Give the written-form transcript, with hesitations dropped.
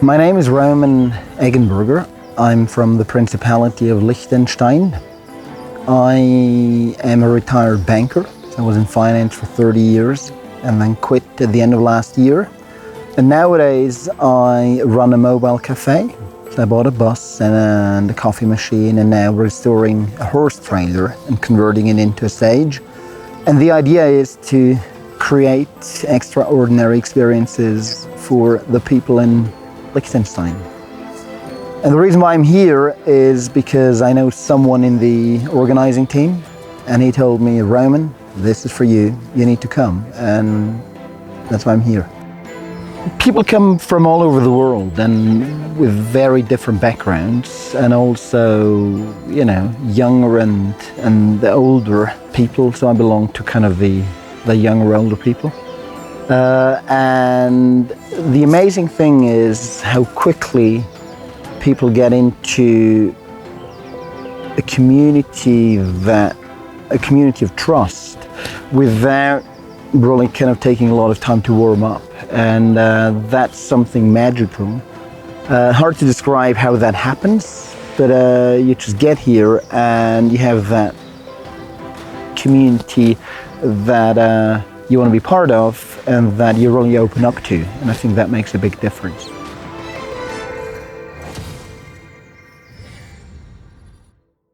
My name is Roman Eggenberger. I'm from the Principality of Liechtenstein. I am a retired banker. I was in finance for 30 years and then quit at the end of last year. And nowadays I run a mobile cafe. So I bought a bus and a coffee machine, and now we're restoring a horse trailer and converting it into a stage. And the idea is to create extraordinary experiences for the people in Liechtenstein. And the reason why I'm here is because I know someone in the organizing team, and he told me, Roman, this is for you, you need to come, and that's why I'm here. People come from all over the world and with very different backgrounds, and also, you know, younger and the older people. So I belong to kind of the younger, older people. And the amazing thing is how quickly people get into a community of trust without really kind of taking a lot of time to warm up. And that's something magical. Hard to describe how that happens, but you just get here and you have that community that you want to be part of and that you really open up to. And I think that makes a big difference.